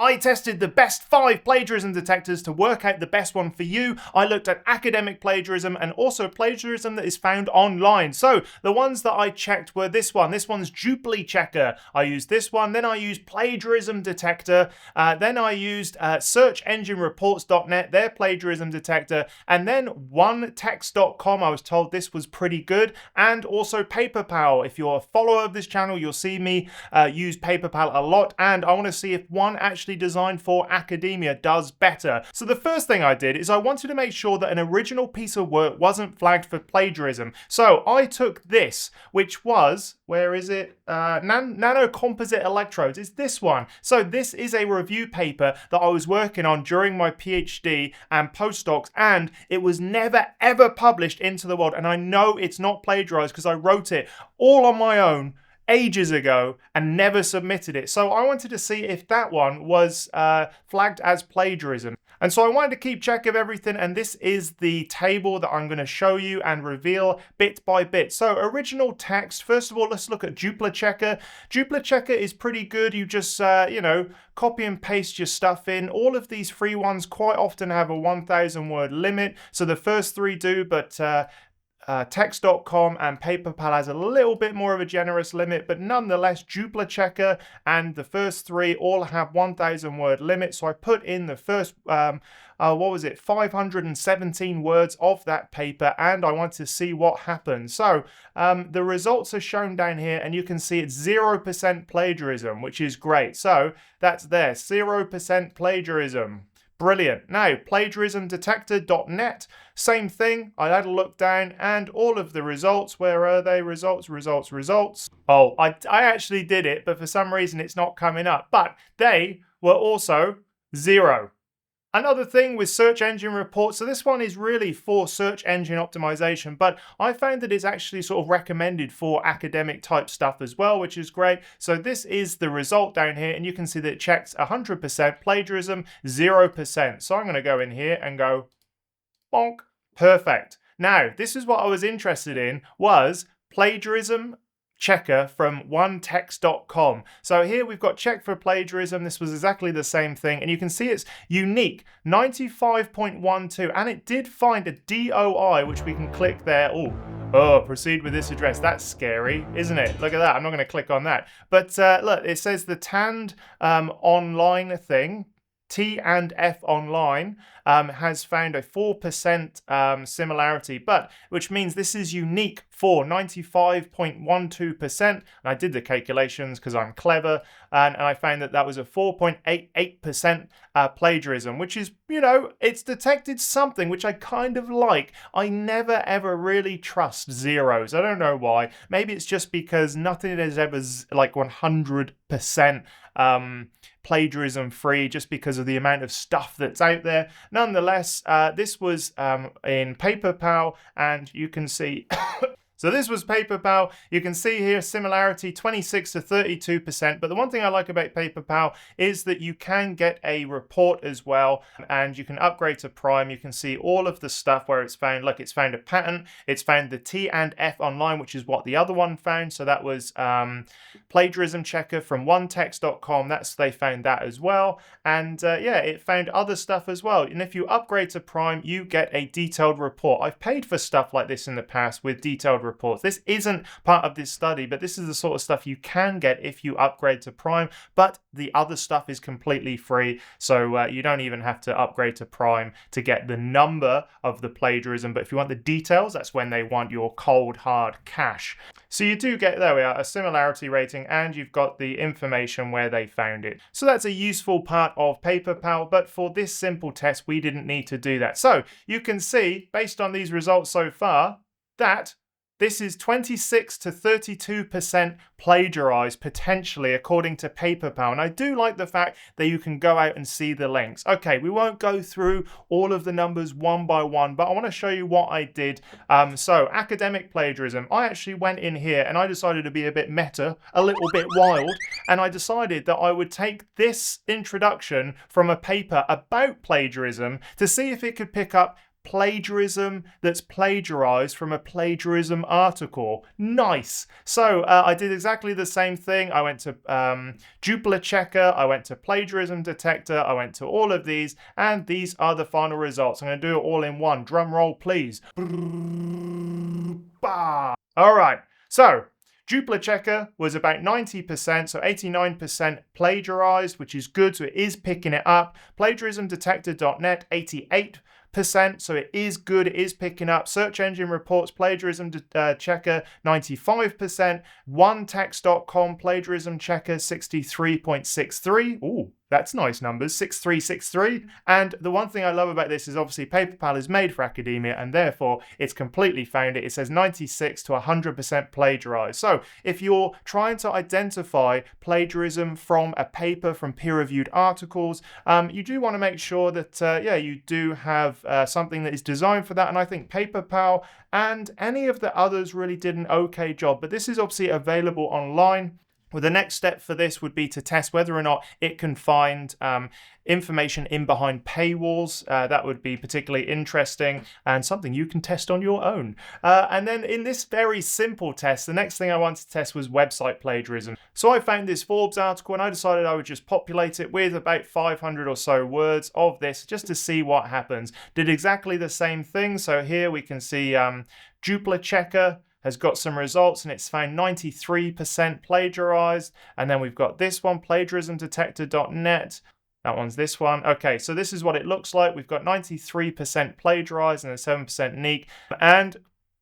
I tested the best 5 plagiarism detectors to work out the best one for you. I looked at academic plagiarism and also plagiarism that is found online. So the ones that I checked were this one. This one's DupliChecker. I used this one. Then I used Plagiarism Detector. Then I used SearchEngineReports.net, their plagiarism detector. And then OneText.com. I was told this was pretty good. And also PaperPal. If you're a follower of this channel, you'll see me use PaperPal a lot. And I want to see if one actually designed for academia does better. So the first thing I did is I wanted to make sure that an original piece of work wasn't flagged for plagiarism. So I took this, which was, where is it? Nanocomposite electrodes. It's this one. So this is a review paper that I was working on during my PhD and postdocs, and it was never ever published into the world. And I know it's not plagiarized because I wrote it all on my own ages ago and never submitted it. So I wanted to see if that one was flagged as plagiarism. And so I wanted to keep track of everything, and this is the table that I'm going to show you and reveal bit by bit. So original text, first of all, let's look at DupliChecker. DupliChecker is pretty good. You just, copy and paste your stuff in. All of these free ones quite often have a 1,000 word limit. So the first 3 do, but Text.com and PaperPal has a little bit more of a generous limit, but nonetheless, DupliChecker and the first 3 all have 1,000 word limit. So I put in the first, 517 words of that paper, and I want to see what happens. So the results are shown down here, and you can see it's 0% plagiarism, which is great. So that's there, 0% plagiarism. Brilliant. Now, plagiarismdetector.net, same thing. I had a look down and all of the results, where are they? Results. Oh, I actually did it, but for some reason it's not coming up. But they were also 0. Another thing with search engine reports, so this one is really for search engine optimization, but I found that it's actually sort of recommended for academic type stuff as well, which is great. So this is the result down here, and you can see that it checks 100% plagiarism, 0%. So I'm going to go in here and go bonk. Perfect. Now, this is what I was interested in, was plagiarism checker from OneText.com. So here we've got check for plagiarism. This was exactly the same thing, and you can see it's unique, 95.12, and it did find a DOI, which we can click there. Oh, proceed with this address. That's scary, isn't it? Look at that. I'm not going to click on that. But look, it says the TAND online thing, T&F Online, has found a 4% similarity, but which means this is unique for 95.12%. And I did the calculations because I'm clever, and I found that that was a 4.88% plagiarism, which is, it's detected something which I kind of like. I never ever really trust zeros. I don't know why. Maybe it's just because nothing is ever like 100% plagiarism free, just because of the amount of stuff that's out there. Nonetheless, this was in PaperPal, and you can see So this was PaperPal. You can see here similarity 26 to 32%. But the one thing I like about PaperPal is that you can get a report as well, and you can upgrade to Prime. You can see all of the stuff where it's found. Like, it's found a patent. It's found the T&F Online, which is what the other one found. So that was plagiarism checker from OneText.com. They found that as well. And yeah, it found other stuff as well. And if you upgrade to Prime, you get a detailed report. I've paid for stuff like this in the past with detailed reports. This isn't part of this study, but this is the sort of stuff you can get if you upgrade to Prime, but the other stuff is completely free, so you don't even have to upgrade to Prime to get the number of the plagiarism. But if you want the details, that's when they want your cold hard cash. So you do get, there we are, a similarity rating, and you've got the information where they found it. So that's a useful part of PaperPal, but for this simple test, we didn't need to do that. So you can see, based on these results so far, that this is 26 to 32% plagiarized, potentially, according to PaperPal. And I do like the fact that you can go out and see the links. Okay, we won't go through all of the numbers one by one, but I want to show you what I did. So academic plagiarism, I actually went in here and I decided to be a bit meta, a little bit wild, and I decided that I would take this introduction from a paper about plagiarism to see if it could pick up plagiarism that's plagiarized from a plagiarism article. Nice. So I did exactly the same thing. I went to Joomla Checker, I went to Plagiarism Detector, I went to all of these, and these are the final results. I'm going to do it all in one. Drum roll, please. All right. So Joomla Checker was about 90%, so 89% plagiarized, which is good, so it is picking it up. PlagiarismDetector.net, 88%, so it is good, it is picking up. Search Engine Reports, Plagiarism Checker, 95%. OneText.com, Plagiarism Checker, 63.63. Ooh, that's nice numbers, 6363. And the one thing I love about this is obviously PaperPal is made for academia, and therefore it's completely found it. It says 96 to 100% plagiarized. So if you're trying to identify plagiarism from a paper, from peer-reviewed articles, you do want to make sure that, you do have something that is designed for that. And I think PaperPal and any of the others really did an okay job. But this is obviously available online. Well, the next step for this would be to test whether or not it can find information in behind paywalls. That would be particularly interesting and something you can test on your own. And then in this very simple test, the next thing I wanted to test was website plagiarism. So I found this Forbes article and I decided I would just populate it with about 500 or so words of this just to see what happens. Did exactly the same thing. So here we can see Joomla Checker has got some results and it's found 93% plagiarized. And then we've got this one, plagiarismdetector.net. That one's this one. Okay, so this is what it looks like. We've got 93% plagiarized and a 7% unique. And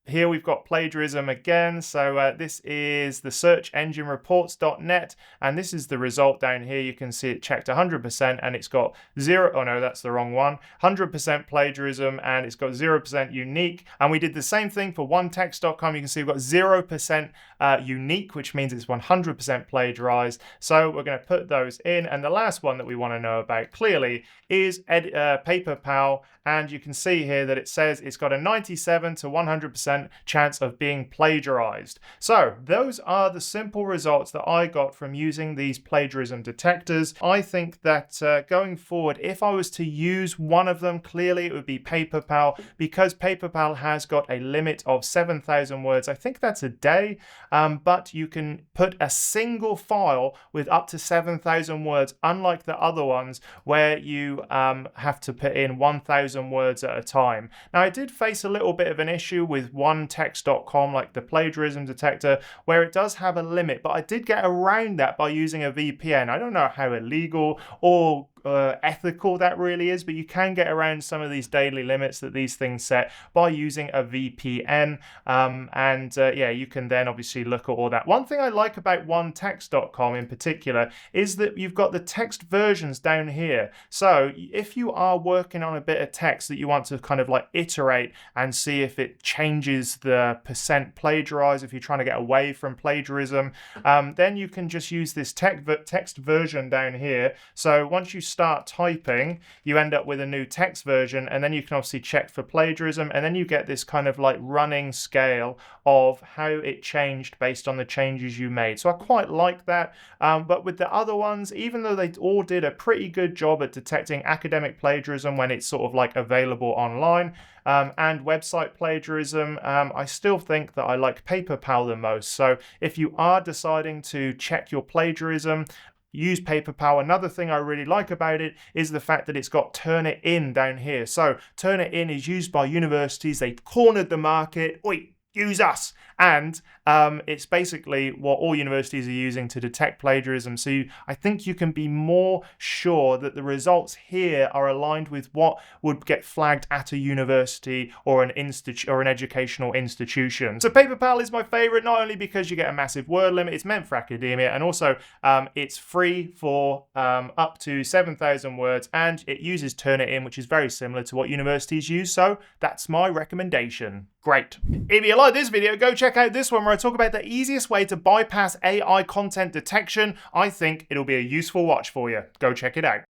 here we've got plagiarism again. So this is the searchenginereports.net, and this is the result down here. You can see it checked 100% and it's got 0, oh no, that's the wrong one, 100% plagiarism and it's got 0% unique. And we did the same thing for onetext.com. You can see we've got 0% unique, which means it's 100% plagiarized. So we're going to put those in. And the last one that we want to know about clearly is PaperPal. And you can see here that it says it's got a 97 to 100% chance of being plagiarized. So those are the simple results that I got from using these plagiarism detectors. I think that going forward, if I was to use one of them, clearly it would be PaperPal, because PaperPal has got a limit of 7,000 words. I think that's a day, but you can put a single file with up to 7,000 words, unlike the other ones where you have to put in 1,000 words at a time. Now, I did face a little bit of an issue with onetext.com, like the plagiarism detector, where it does have a limit, but I did get around that by using a VPN. I don't know how illegal or ethical that really is, but you can get around some of these daily limits that these things set by using a VPN. You can then obviously look at all that. One thing I like about onetext.com in particular is that you've got the text versions down here. So if you are working on a bit of text that you want to kind of like iterate and see if it changes the percent plagiarized, if you're trying to get away from plagiarism, then you can just use this text version down here. So once you start typing, you end up with a new text version, and then you can obviously check for plagiarism, and then you get this kind of like running scale of how it changed based on the changes you made. So I quite like that. But with the other ones, even though they all did a pretty good job at detecting academic plagiarism when it's sort of like available online, and website plagiarism, I still think that I like PaperPal the most. So if you are deciding to check your plagiarism, use PaperPal. Another thing I really like about it is the fact that it's got Turnitin down here. So Turnitin is used by universities. They've cornered the market. Oi, use us. And it's basically what all universities are using to detect plagiarism. So I think you can be more sure that the results here are aligned with what would get flagged at a university or an educational institution. So PaperPal is my favorite, not only because you get a massive word limit, it's meant for academia, and also it's free for up to 7,000 words, and it uses Turnitin, which is very similar to what universities use. So that's my recommendation. Great. If you like this video, go check out this one where I talk about the easiest way to bypass AI content detection. I think it'll be a useful watch for you. Go check it out.